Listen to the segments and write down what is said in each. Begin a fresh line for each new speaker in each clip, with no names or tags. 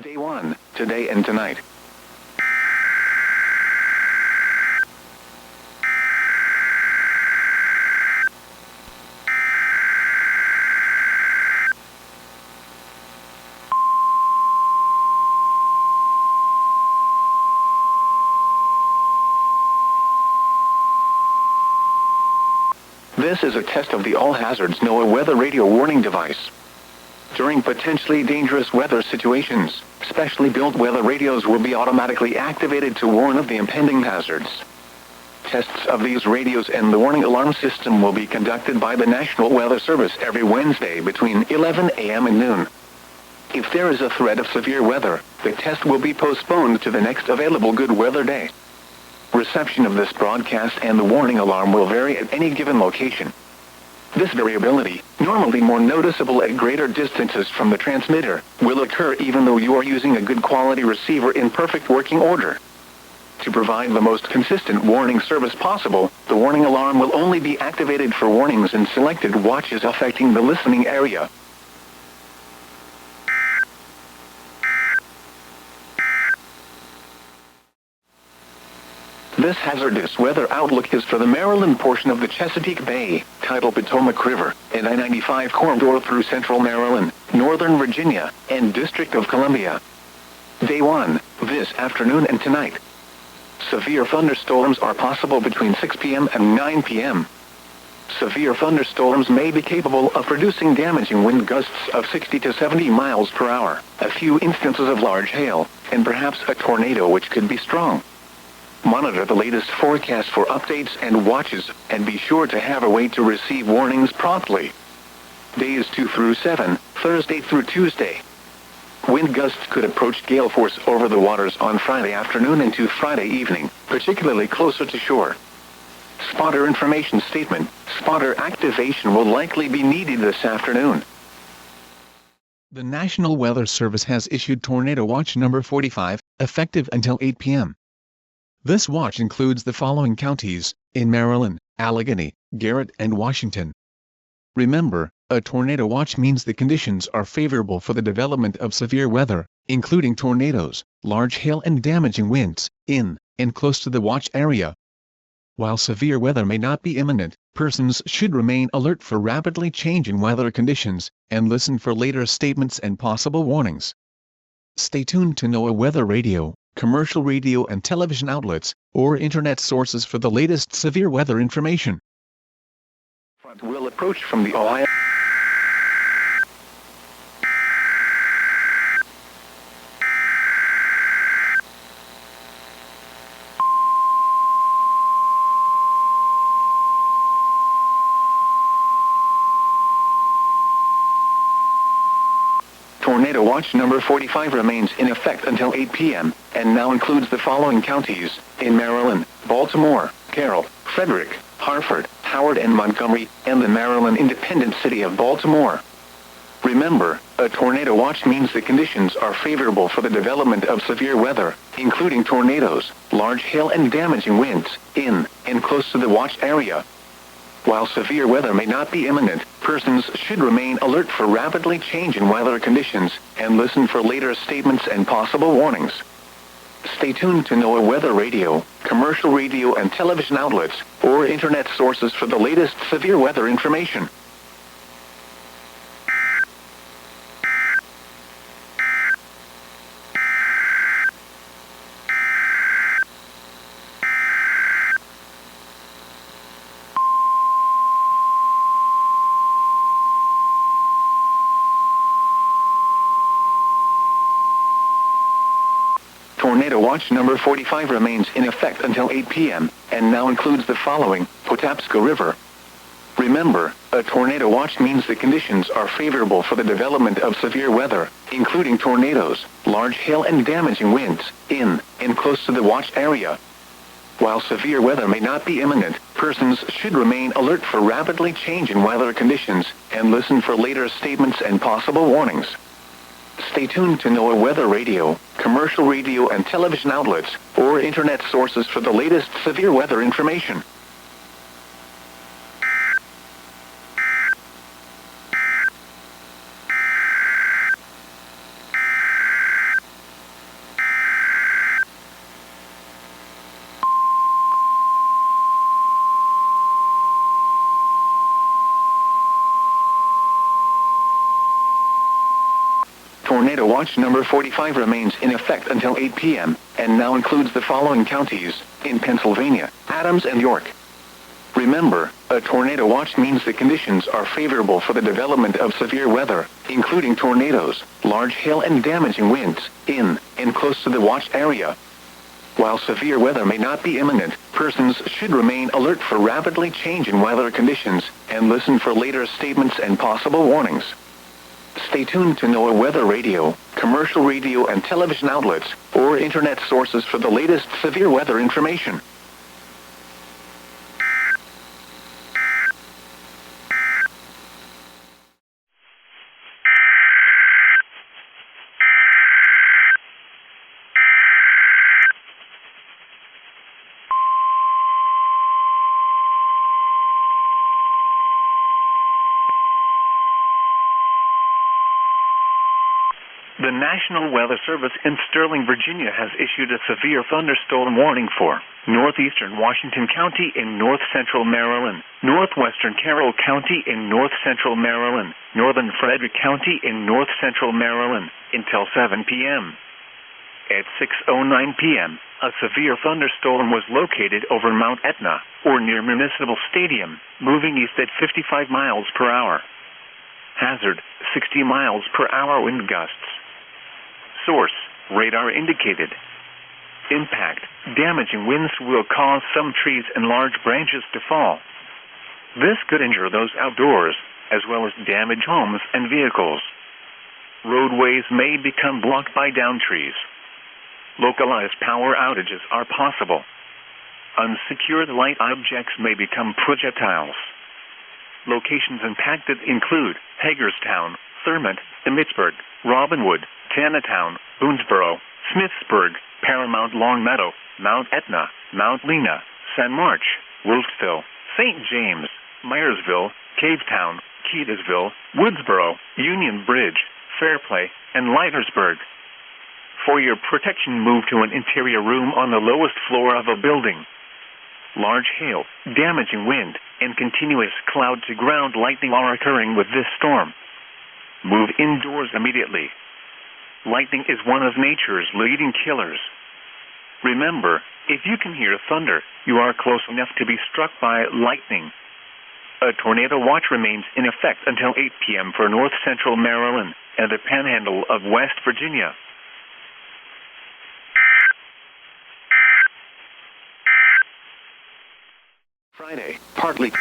Day 1, today and tonight. This is a test of the All Hazards NOAA weather radio warning device. During potentially dangerous weather situations, specially built weather radios will be automatically activated to warn of the impending hazards. Tests of these radios and the warning alarm system will be conducted by the National Weather Service every Wednesday between 11 a.m. and noon. If there is a threat of severe weather, the test will be postponed to the next available good weather day. Reception of this broadcast and the warning alarm will vary at any given location. This variability, normally more noticeable at greater distances from the transmitter, will occur even though you are using a good quality receiver in perfect working order. To provide the most consistent warning service possible, the warning alarm will only be activated for warnings in selected watches affecting the listening area. This hazardous weather outlook is for the Maryland portion of the Chesapeake Bay, tidal Potomac River, and I-95 corridor through central Maryland, northern Virginia, and District of Columbia. Day 1, this afternoon and tonight. Severe thunderstorms are possible between 6 p.m. and 9 p.m. Severe thunderstorms may be capable of producing damaging wind gusts of 60 to 70 miles per hour, a few instances of large hail, and perhaps a tornado which could be strong. Monitor the latest forecast for updates and watches, and be sure to have a way to receive warnings promptly. Days 2 through 7, Thursday through Tuesday. Wind gusts could approach gale force over the waters on Friday afternoon into Friday evening, particularly closer to shore. Spotter information statement: spotter activation will likely be needed this afternoon.
The National Weather Service has issued Tornado Watch number 45, effective until 8 p.m. This watch includes the following counties, in Maryland: Allegheny, Garrett, and Washington. Remember, a tornado watch means the conditions are favorable for the development of severe weather, including tornadoes, large hail and damaging winds, in and close to the watch area. While severe weather may not be imminent, persons should remain alert for rapidly changing weather conditions, and listen for later statements and possible warnings. Stay tuned to NOAA Weather Radio, commercial radio and television outlets, or internet sources for the latest severe weather information.
Front will approach from the Ohio. Tornado Watch number 45 remains in effect until 8 p.m., and now includes the following counties, in Maryland: Baltimore, Carroll, Frederick, Harford, Howard, and Montgomery, and the Maryland independent city of Baltimore. Remember, a tornado watch means the conditions are favorable for the development of severe weather, including tornadoes, large hail and damaging winds, in and close to the watch area. While severe weather may not be imminent, persons should remain alert for rapidly changing weather conditions, and listen for later statements and possible warnings. Stay tuned to NOAA Weather Radio, commercial radio and television outlets, or internet sources for the latest severe weather information. Tornado Watch number 45 remains in effect until 8 p.m., and now includes the following: Patapsco River. Remember, a tornado watch means the conditions are favorable for the development of severe weather, including tornadoes, large hail and damaging winds, in and close to the watch area. While severe weather may not be imminent, persons should remain alert for rapidly changing weather conditions, and listen for later statements and possible warnings. Stay tuned to NOAA Weather Radio, commercial radio and television outlets, or internet sources for the latest severe weather information. Tornado Watch number 45 remains in effect until 8 p.m., and now includes the following counties in Pennsylvania: Adams and York. Remember, a tornado watch means the conditions are favorable for the development of severe weather, including tornadoes, large hail and damaging winds, in and close to the watch area. While severe weather may not be imminent, persons should remain alert for rapidly changing weather conditions, and listen for later statements and possible warnings. Stay tuned to NOAA weather radio, commercial radio and television outlets, or internet sources for the latest severe weather information. The National Weather Service in Sterling, Virginia has issued a severe thunderstorm warning for northeastern Washington County in north-central Maryland, northwestern Carroll County in north-central Maryland, northern Frederick County in north-central Maryland, until 7 p.m. At 6:09 p.m., a severe thunderstorm was located over Mount Etna, or near Municipal Stadium, moving east at 55 miles per hour. Hazard, 60 miles per hour wind gusts. Source, radar indicated. Impact, damaging winds will cause some trees and large branches to fall. This could injure those outdoors, as well as damage homes and vehicles. Roadways may become blocked by downed trees. Localized power outages are possible. Unsecured light objects may become projectiles. Locations impacted include Hagerstown, Thurmont, Emmitsburg, Robinwood, Tanatown, Boonesboro, Smithsburg, Paramount Longmeadow, Mount Etna, Mount Lena, San March, Wolfville, St. James, Myersville, Cavetown, Keedasville, Woodsboro, Union Bridge, Fairplay, and Leitersburg. For your protection, move to an interior room on the lowest floor of a building. Large hail, damaging wind, and continuous cloud-to-ground lightning are occurring with this storm. Move indoors immediately. Lightning is one of nature's leading killers. Remember, if you can hear thunder, you are close enough to be struck by lightning. A tornado watch remains in effect until 8 p.m. for north-central Maryland and the panhandle of West Virginia. Friday, partly.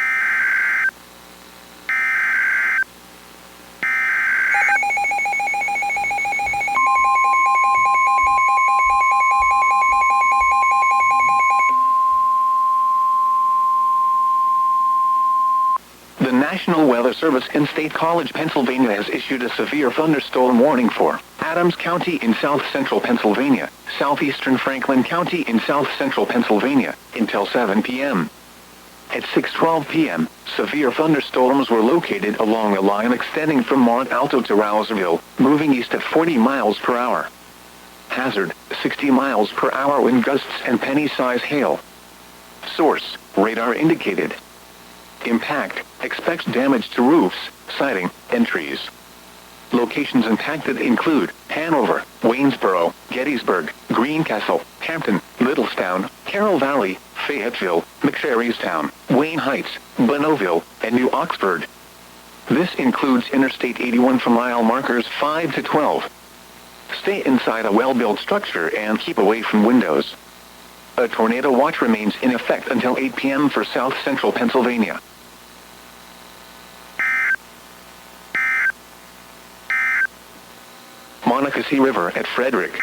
The National Weather Service in State College, Pennsylvania has issued a severe thunderstorm warning for Adams County in south-central Pennsylvania, southeastern Franklin County in south-central Pennsylvania, until 7 p.m. At 6:12 p.m., severe thunderstorms were located along a line extending from Mont Alto to Rouserville, moving east at 40 miles per hour. Hazard, 60 miles per hour wind gusts and penny-size hail. Source, radar indicated. Impact, expects damage to roofs, siding, and trees. Locations impacted include Hanover, Waynesboro, Gettysburg, Greencastle, Hampton, Littlestown, Carroll Valley, Fayetteville, McSherrystown, Wayne Heights, Bonneville, and New Oxford. This includes Interstate 81 from mile markers 5 to 12. Stay inside a well-built structure and keep away from windows. A tornado watch remains in effect until 8 p.m. for south-central Pennsylvania. Monocacy River at Frederick.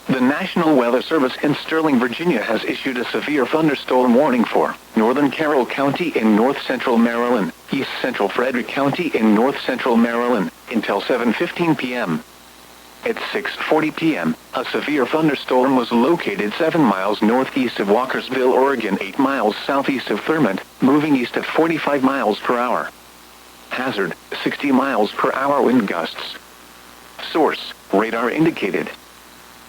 The National Weather Service in Sterling, Virginia has issued a severe thunderstorm warning for northern Carroll County in north-central Maryland, east-central Frederick County in north-central Maryland, until 7:15 p.m. At 6:40 p.m., a severe thunderstorm was located 7 miles northeast of Walkersville, Oregon, 8 miles southeast of Thurmont, moving east at 45 miles per hour. Hazard, 60 miles per hour wind gusts. Source: radar indicated.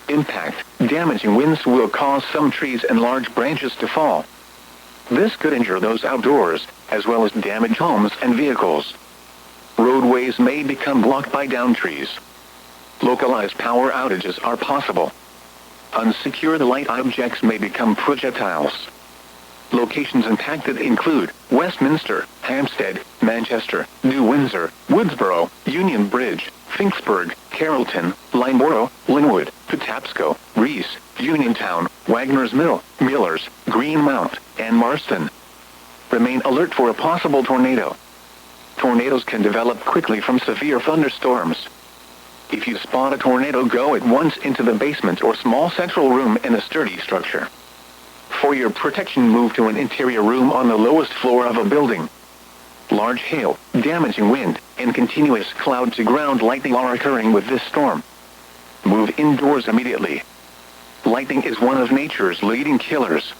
Impact: damaging winds will cause some trees and large branches to fall. This could injure those outdoors, as well as damage homes and vehicles. Roadways may become blocked by downed trees. Localized power outages are possible. Unsecured light objects may become projectiles. Locations impacted include Westminster, Hampstead, Manchester, New Windsor, Woodsboro, Union Bridge, Finksburg, Carrollton, Lineborough, Linwood, Patapsco, Reese, Uniontown, Wagner's Mill, Millers, Greenmount, and Marston. Remain alert for a possible tornado. Tornadoes can develop quickly from severe thunderstorms. If you spot a tornado, go at once into the basement or small central room in a sturdy structure. For your protection, move to an interior room on the lowest floor of a building. Large hail, damaging wind, and continuous cloud-to-ground lightning are occurring with this storm. Move indoors immediately. Lightning is one of nature's leading killers.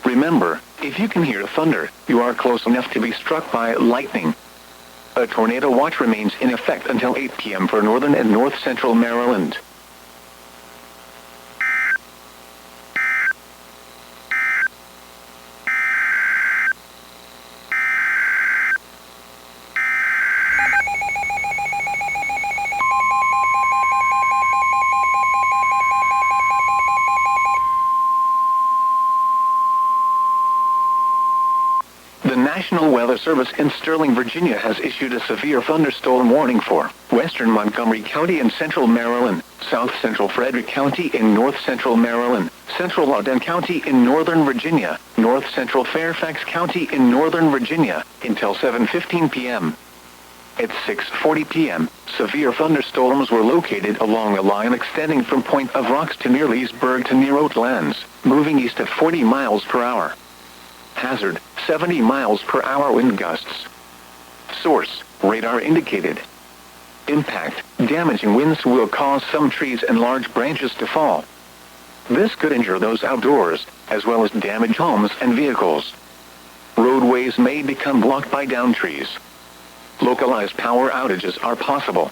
Remember, if you can hear thunder, you are close enough to be struck by lightning. A tornado watch remains in effect until 8 p.m. for northern and north-central Maryland. The National Weather Service in Sterling, Virginia has issued a severe thunderstorm warning for western Montgomery County in central Maryland, south central Frederick County in north central Maryland, central Loudoun County in northern Virginia, north central Fairfax County in northern Virginia, until 7:15 p.m. At 6:40 p.m., severe thunderstorms were located along a line extending from Point of Rocks to near Leesburg to near Oatlands, moving east at 40 miles per hour. Hazard: 70 miles per hour wind gusts. Source: radar indicated. Impact: damaging winds will cause some trees and large branches to fall. This could injure those outdoors, as well as damage homes and vehicles. Roadways may become blocked by downed trees. Localized power outages are possible.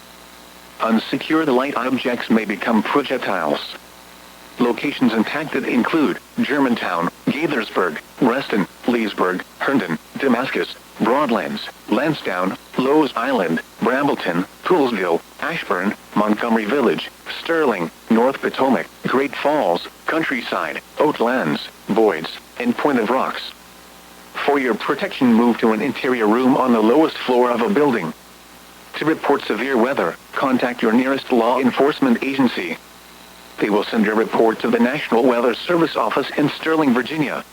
Unsecured light objects may become projectiles. Locations impacted include Germantown, Gaithersburg, Reston, Leesburg, Herndon, Damascus, Broadlands, Lansdowne, Lowe's Island, Brambleton, Poolesville, Ashburn, Montgomery Village, Sterling, North Potomac, Great Falls, Countryside, Oatlands, Boyds, and Point of Rocks. For your protection, move to an interior room on the lowest floor of a building. To report severe weather, contact your nearest law enforcement agency. They will send your report to the National Weather Service office in Sterling, Virginia.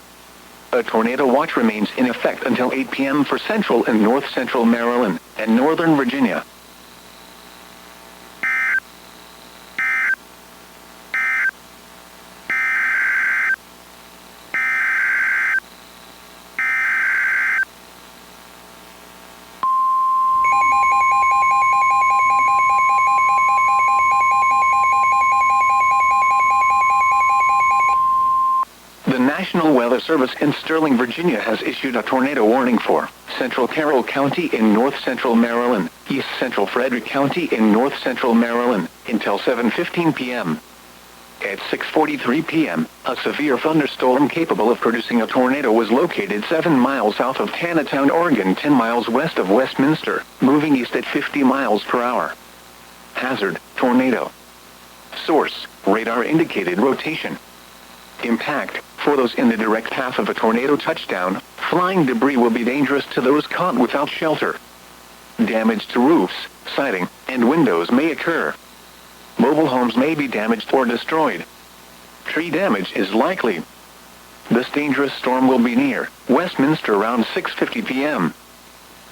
A tornado watch remains in effect until 8 p.m. for central and north-central Maryland and northern Virginia. The National Weather Service in Sterling, Virginia has issued a tornado warning for central Carroll County in north-central Maryland, east central Frederick County in north-central Maryland, until 7:15 p.m. At 6:43 p.m., a severe thunderstorm capable of producing a tornado was located 7 miles south of Taneytown, Oregon, 10 miles west of Westminster, moving east at 50 miles per hour. Hazard: tornado. Source: radar indicated rotation. Impact: for those in the direct path of a tornado touchdown, flying debris will be dangerous to those caught without shelter. Damage to roofs, siding, and windows may occur. Mobile homes may be damaged or destroyed. Tree damage is likely. This dangerous storm will be near Westminster around 6:50 p.m.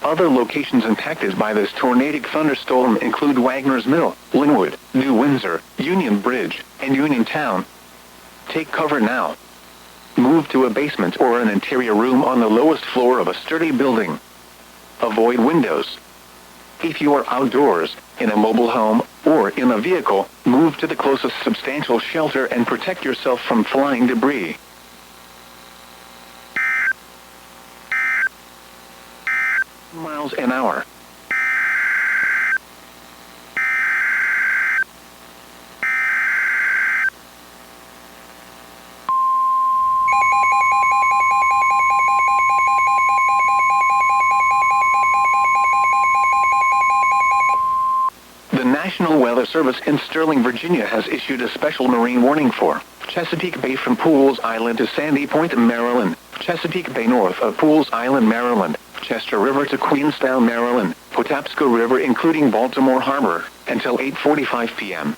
Other locations impacted by this tornadic thunderstorm include Wagner's Mill, Linwood, New Windsor, Union Bridge, and Uniontown. Take cover now. Move to a basement or an interior room on the lowest floor of a sturdy building. Avoid windows. If you are outdoors, in a mobile home, or in a vehicle, move to the closest substantial shelter and protect yourself from flying debris. Miles an hour. Service in Sterling, Virginia has issued a special marine warning for Chesapeake Bay from Pools Island to Sandy Point, Maryland, Chesapeake Bay north of Pools Island, Maryland, Chester River to Queenstown, Maryland, Patapsco River including Baltimore Harbor, until 8:45 p.m.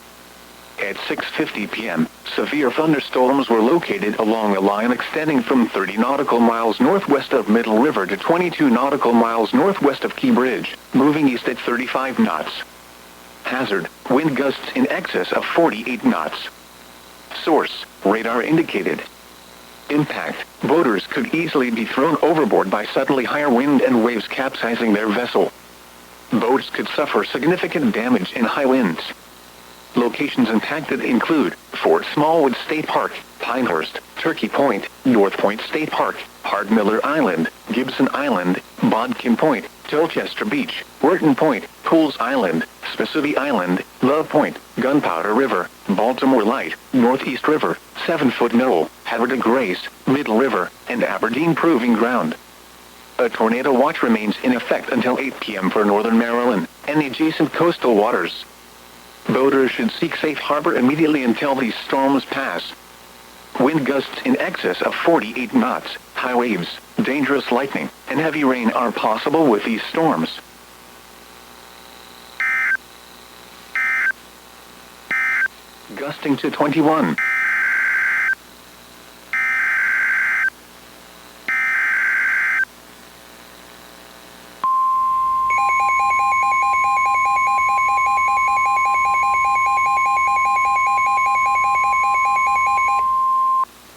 At 6:50 p.m., severe thunderstorms were located along a line extending from 30 nautical miles northwest of Middle River to 22 nautical miles northwest of Key Bridge, moving east at 35 knots. Hazard, wind gusts in excess of 48 knots. Source, radar indicated. Impact, boaters could easily be thrown overboard by suddenly higher wind and waves capsizing their vessel. Boats could suffer significant damage in high winds. Locations impacted include Fort Smallwood State Park, Pinehurst, Turkey Point, North Point State Park, Hardmiller Island, Gibson Island, Bodkin Point, Tilchester Beach, Wharton Point, Pools Island, Spessooty Island, Love Point, Gunpowder River, Baltimore Light, Northeast River, 7-Foot Knoll, Havre de Grace, Middle River, and Aberdeen Proving Ground. A tornado watch remains in effect until 8 p.m. for northern Maryland and the adjacent coastal waters. Boaters should seek safe harbor immediately until these storms pass. Wind gusts in excess of 48 knots, high waves, dangerous lightning, and heavy rain are possible with these storms. Gusting to 21.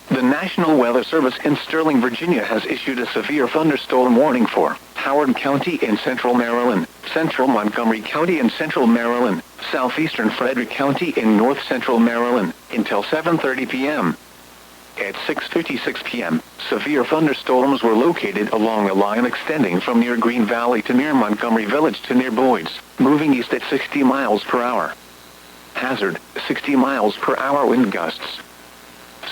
The National Weather Service in Sterling, Virginia has issued a severe thunderstorm warning for Howard County in central Maryland, central Montgomery County in central Maryland, southeastern Frederick County in north central Maryland, until 7:30 p.m. At 6:56 p.m., severe thunderstorms were located along a line extending from near Green Valley to near Montgomery Village to near Boyd's, moving east at 60 miles per hour. Hazard, 60 miles per hour wind gusts.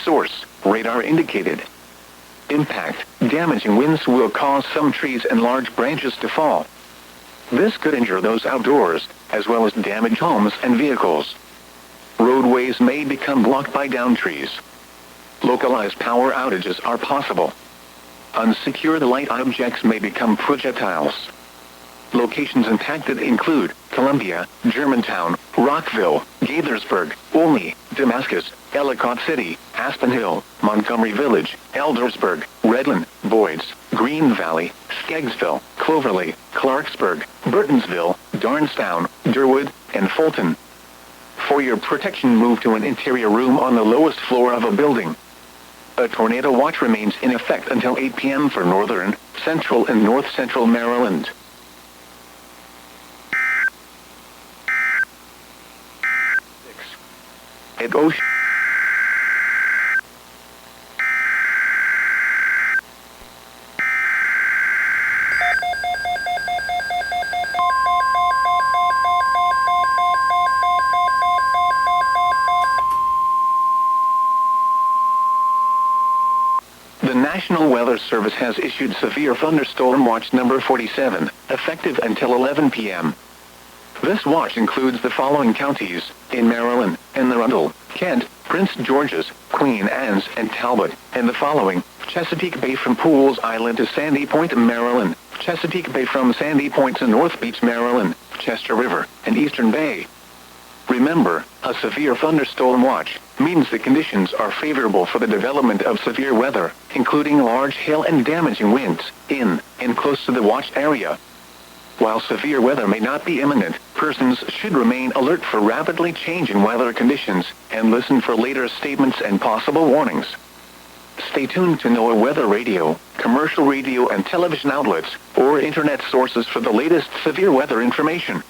Source, radar indicated. Impact, damaging winds will cause some trees and large branches to fall. This could injure those outdoors, as well as damage homes and vehicles. Roadways may become blocked by downed trees. Localized power outages are possible. Unsecured light objects may become projectiles. Locations impacted include Columbia, Germantown, Rockville, Gaithersburg, Olney, Damascus, Ellicott City, Aspen Hill, Montgomery Village, Eldersburg, Redland, Boyds, Green Valley, Skeggsville, Cloverly, Clarksburg, Burtonsville, Darnestown, Durwood, and Fulton. For your protection, move to an interior room on the lowest floor of a building. A tornado watch remains in effect until 8 p.m. for northern, central, and north-central Maryland. At Ocean. The National Weather Service has issued Severe Thunderstorm Watch number 47, effective until 11 p.m. This watch includes the following counties in Maryland: Anne Arundel, Kent, Prince George's, Queen Anne's, and Talbot, and the following: Chesapeake Bay from Pools Island to Sandy Point, Maryland, Chesapeake Bay from Sandy Point to North Beach, Maryland, Chester River, and Eastern Bay. Remember, a severe thunderstorm watch means the conditions are favorable for the development of severe weather, including large hail and damaging winds, in and close to the watched area. While severe weather may not be imminent, persons should remain alert for rapidly changing weather conditions, and listen for later statements and possible warnings. Stay tuned to NOAA weather radio, commercial radio and television outlets, or internet sources for the latest severe weather information.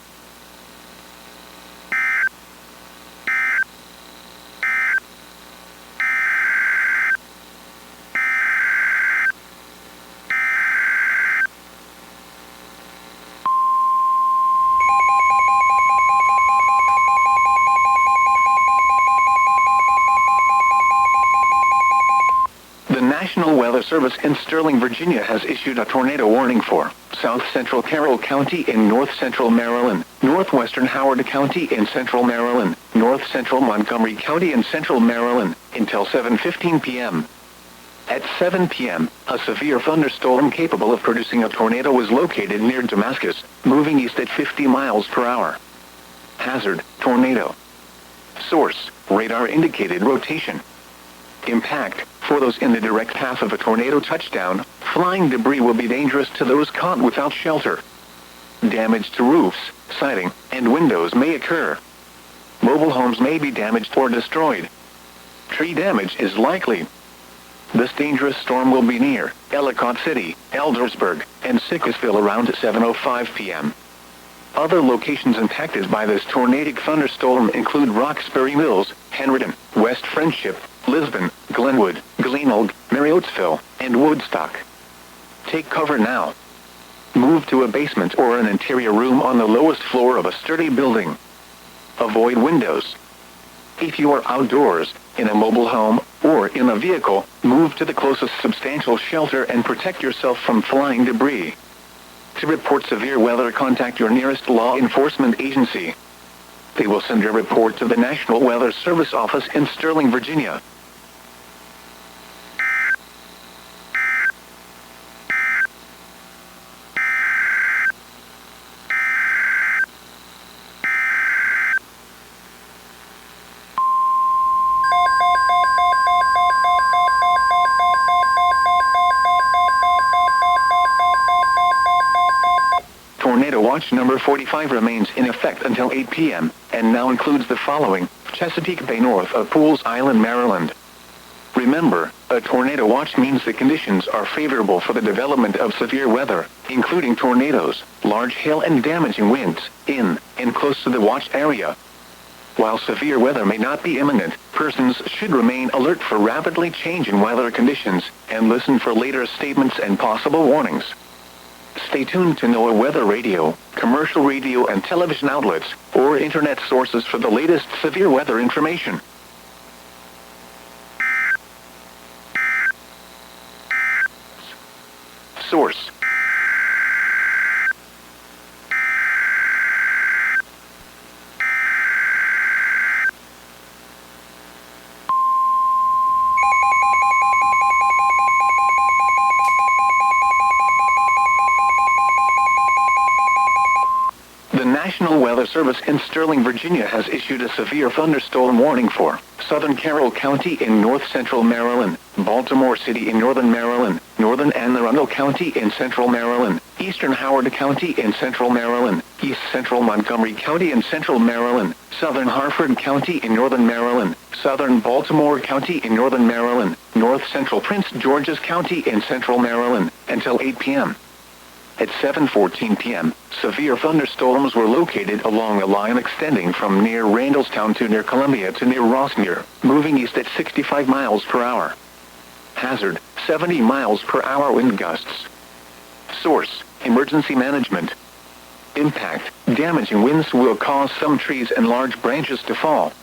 The National Weather Service in Sterling, Virginia has issued a tornado warning for South Central Carroll County in north central Maryland, northwestern Howard County in central Maryland, north central Montgomery County in central Maryland, until 7:15 p.m. At 7 p.m., a severe thunderstorm capable of producing a tornado was located near Damascus, moving east at 50 miles per hour. Hazard, tornado. Source, radar indicated rotation. Impact, for those in the direct path of a tornado touchdown, flying debris will be dangerous to those caught without shelter. Damage to roofs, siding, and windows may occur. Mobile homes may be damaged or destroyed. Tree damage is likely. This dangerous storm will be near Ellicott City, Eldersburg, and Cooksville around 7:05 p.m. Other locations impacted by this tornadic thunderstorm include Roxbury Mills, Henryton, West Friendship, Lisbon, Glenwood, Gleanold, Marriottsville, and Woodstock. Take cover now. Move to a basement or an interior room on the lowest floor of a sturdy building. Avoid windows. If you are outdoors, in a mobile home, or in a vehicle, move to the closest substantial shelter and protect yourself from flying debris. To report severe weather, contact your nearest law enforcement agency. They will send your report to the National Weather Service office in Sterling, Virginia. Tornado Watch number 45 remains in effect until 8 p.m., and now includes the following: Chesapeake Bay north of Pools Island, Maryland. Remember, a tornado watch means the conditions are favorable for the development of severe weather, including tornadoes, large hail and damaging winds, in and close to the watch area. While severe weather may not be imminent, persons should remain alert for rapidly changing weather conditions, and listen for later statements and possible warnings. Stay tuned to NOAA weather radio, commercial radio and television outlets, or internet sources for the latest severe weather information. Source. The National Weather Service in Sterling, Virginia has issued a severe thunderstorm warning for southern Carroll County in north-central Maryland, Baltimore City in northern Maryland, northern Anne Arundel County in central Maryland, eastern Howard County in central Maryland, east-central Montgomery County in central Maryland, southern Harford County in northern Maryland, southern Baltimore County in northern Maryland, north-central Prince George's County in central Maryland, until 8 p.m. At 7:14 p.m., severe thunderstorms were located along a line extending from near Randallstown to near Columbia to near Rossmere, moving east at 65 miles per hour. Hazard, 70 miles per hour wind gusts. Source, emergency management. Impact, damaging winds will cause some trees and large branches to fall.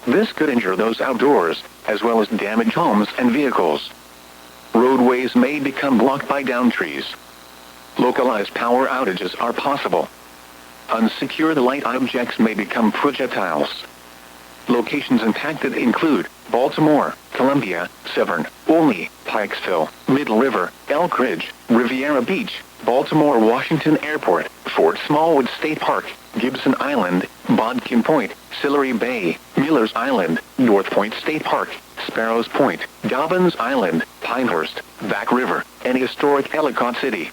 This could injure those outdoors, as well as damage homes and vehicles. Roadways may become blocked by downed trees. Localized power outages are possible. Unsecured light objects may become projectiles. Locations impacted include Baltimore, Columbia, Severn, Olney, Pikesville, Middle River, Elk Ridge, Riviera Beach, Baltimore Washington Airport, Fort Smallwood State Park, Gibson Island, Bodkin Point, Sillery Bay, Miller's Island, North Point State Park, Sparrows Point, Dobbins Island, Pinehurst, Back River, and historic Ellicott City.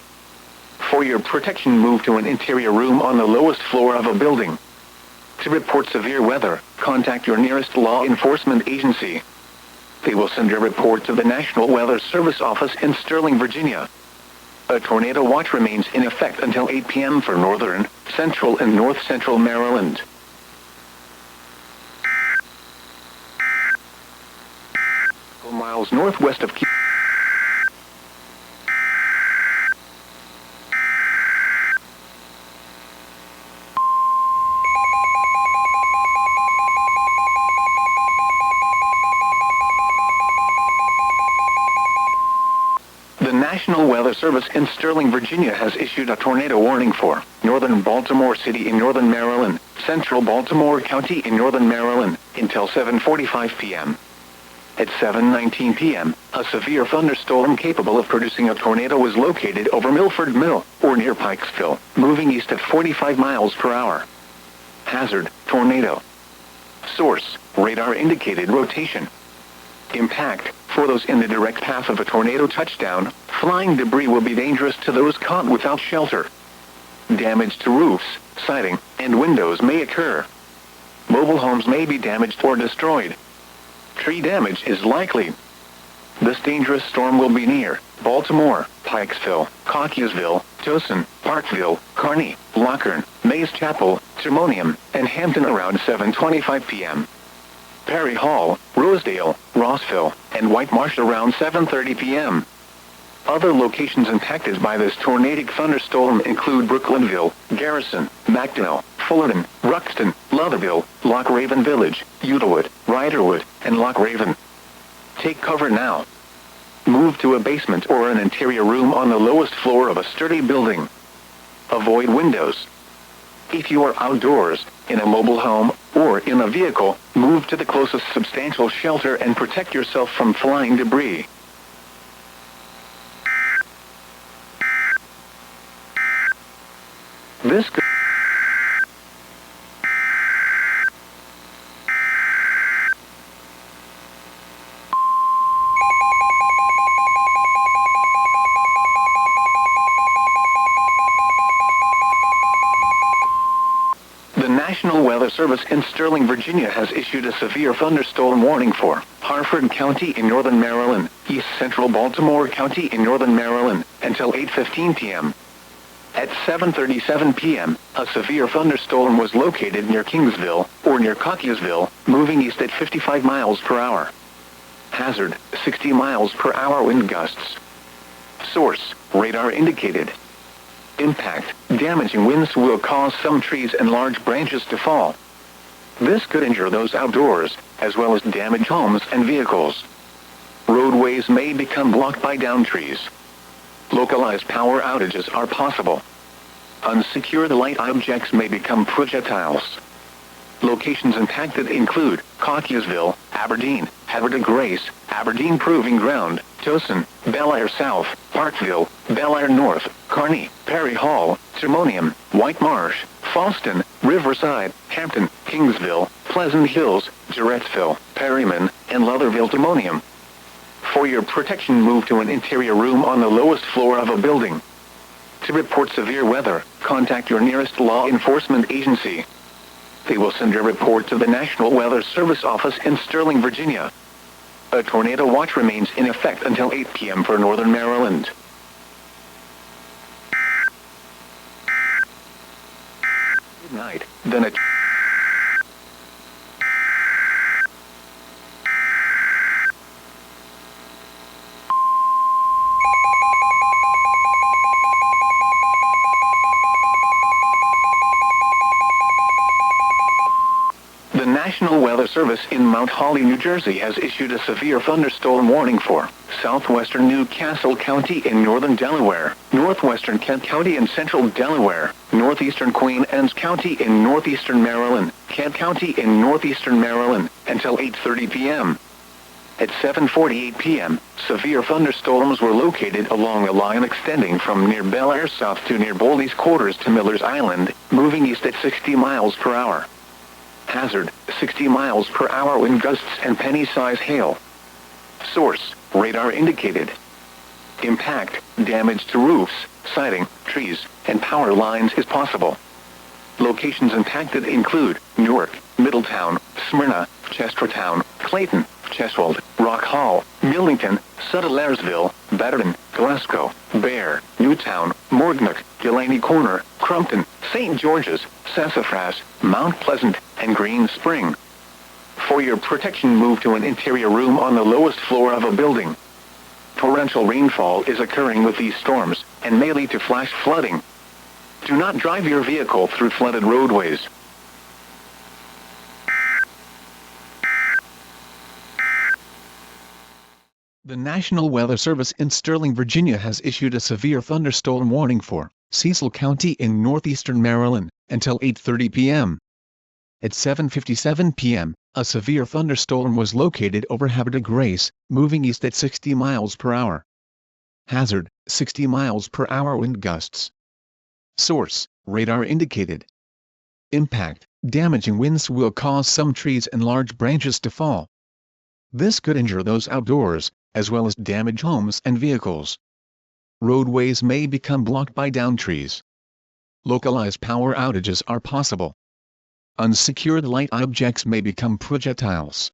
For your protection, move to an interior room on the lowest floor of a building. To report severe weather, contact your nearest law enforcement agency. They will send your report to the National Weather Service office in Sterling, Virginia. A tornado watch remains in effect until 8 p.m. for northern, central and north-central Maryland. Miles northwest of National Weather Service in Sterling, Virginia has issued a tornado warning for northern Baltimore City in northern Maryland, central Baltimore County in northern Maryland, until 7:45 p.m. At 7:19 p.m., a severe thunderstorm capable of producing a tornado was located over Milford Mill, or near Pikesville, moving east at 45 miles per hour. Hazard, tornado. Source, radar indicated rotation. Impact, for those in the direct path of a tornado touchdown, flying debris will be dangerous to those caught without shelter. Damage to roofs, siding, and windows may occur. Mobile homes may be damaged or destroyed. Tree damage is likely. This dangerous storm will be near Baltimore, Pikesville, Cooksville, Towson, Parkville, Kearney, Lockern, Mays Chapel, Timonium, and Hampton around 7:25 p.m. Perry Hall, Rosedale, Rossville, and White Marsh around 7:30 p.m. Other locations impacted by this tornadic thunderstorm include Brooklinville, Garrison, McDowell, Fullerton, Ruxton, Lutherville, Loch Raven Village, Utawood, Riderwood, and Loch Raven. Take cover now. Move to a basement or an interior room on the lowest floor of a sturdy building. Avoid windows. If you are outdoors, in a mobile home, or in a vehicle, move to the closest substantial shelter and protect yourself from flying debris. This could The National Weather Service in Sterling, Virginia has issued a severe thunderstorm warning for Harford County in northern Maryland, east central Baltimore County in northern Maryland, until 8:15 p.m. At 7:37 p.m., a severe thunderstorm was located near Kingsville, or near Cooksville, moving east at 55 miles per hour. Hazard, 60 miles per hour wind gusts. Source, radar indicated. Impact, damaging winds will cause some trees and large branches to fall. This could injure those outdoors, as well as damage homes and vehicles. Roadways may become blocked by downed trees. Localized power outages are possible. Unsecured light objects may become projectiles. Locations impacted include Cooksville, Aberdeen, Havre Grace, Aberdeen Proving Ground, Towson, Bellaire South, Parkville, Bellaire North, Kearney, Perry Hall, Timonium, White Marsh, Fallston, Riverside, Hampton, Kingsville, Pleasant Hills, Jarrettsville, Perryman, and Lutherville. Timonium. For your protection, move to an interior room on the lowest floor of a building. To report severe weather, contact your nearest law enforcement agency. They will send your report to the National Weather Service office in Sterling, Virginia. A tornado watch remains in effect until 8 p.m. for northern Maryland. Midnight, then a The National Weather Service in Mount Holly, New Jersey has issued a severe thunderstorm warning for southwestern Newcastle County in northern Delaware, northwestern Kent County in central Delaware, northeastern Queen Anne's County in northeastern Maryland, Kent County in northeastern Maryland, until 8:30 p.m. At 7:48 p.m., severe thunderstorms were located along a line extending from near Bellaire South to near Boldy's Quarters to Miller's Island, moving east at 60 miles per hour. Hazard, 60 miles per hour wind gusts and penny-size hail. Source, radar indicated. Impact, damage to roofs, siding, trees, and power lines is possible. Locations impacted include Newark, Middletown, Smyrna, Chestertown, Clayton, Cheswold, Rock Hall, Millington, Suttlersville, Batterton, Glasgow, Bear, Newtown, Morgnook, Delaney Corner, Crumpton, St. George's, Sassafras, Mount Pleasant, and Green Spring. For your protection, move to an interior room on the lowest floor of a building. Torrential rainfall is occurring with these storms, and may lead to flash flooding. Do not drive your vehicle through flooded roadways.
The National Weather Service in Sterling, Virginia has issued a severe thunderstorm warning for Cecil County in northeastern Maryland until 8:30 p.m. At 7:57 p.m., a severe thunderstorm was located over Havre de Grace, moving east at 60 miles per hour. Hazard, 60 miles per hour wind gusts. Source, radar indicated. Impact, damaging winds will cause some trees and large branches to fall. This could injure those outdoors, as well as damage homes and vehicles. Roadways may become blocked by downed trees. Localized power outages are possible. Unsecured light objects may become projectiles.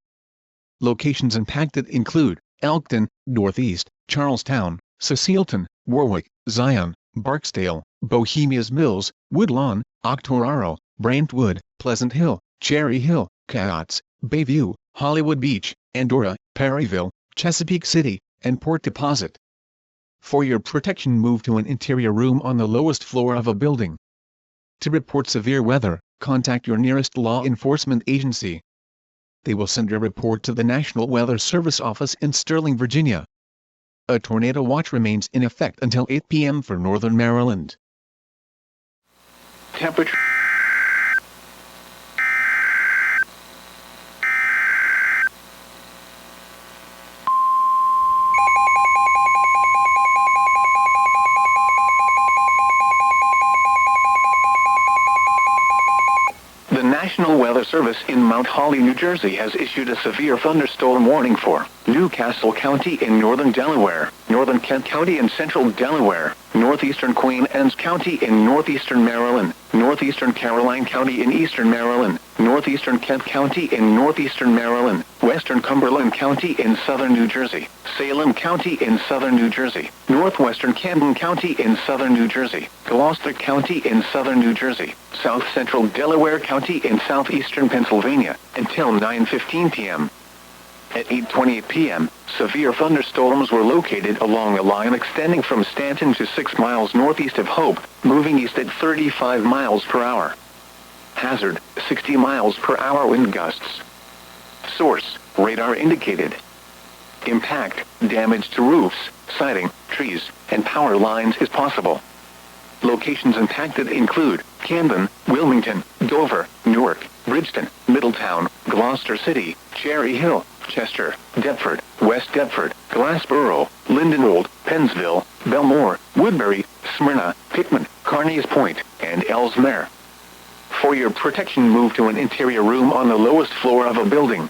Locations impacted include Elkton, Northeast, Charlestown, Cecilton, Warwick, Zion, Barksdale, Bohemians Mills, Woodlawn, Octoraro, Brentwood, Pleasant Hill, Cherry Hill, Coyotes, Bayview, Hollywood Beach, Andorra, Perryville, Chesapeake City, and Port Deposit. For your protection, move to an interior room on the lowest floor of a building. To report severe weather, contact your nearest law enforcement agency. They will send your report to the National Weather Service office in Sterling, Virginia. A tornado watch remains in effect until 8 p.m. for northern Maryland.
Temperature. The National Weather Service in Mount Holly, New Jersey has issued a severe thunderstorm warning for Newcastle County in northern Delaware, northern Kent County in central Delaware, northeastern Queen Anne's County in northeastern Maryland, northeastern Caroline County in eastern Maryland, northeastern Kent County in northeastern Maryland, western Cumberland County in southern New Jersey, Salem County in southern New Jersey, northwestern Camden County in southern New Jersey, Gloucester County in southern New Jersey, south central Delaware County in southeastern Pennsylvania, until 9:15 p.m. At 8:28 p.m., severe thunderstorms were located along a line extending from Stanton to 6 miles northeast of Hope, moving east at 35 miles per hour. Hazard, 60 miles per hour wind gusts. Source, radar indicated. Impact, damage to roofs, siding, trees, and power lines is possible. Locations impacted include Camden, Wilmington, Dover, Newark, Bridgeton, Middletown, Gloucester City, Cherry Hill, Chester, Deptford, West Deptford, Glassboro, Lindenwold, Pennsville, Belmore, Woodbury, Smyrna, Pickman, Carneys Point, and Ellesmere. For your protection, move to an interior room on the lowest floor of a building.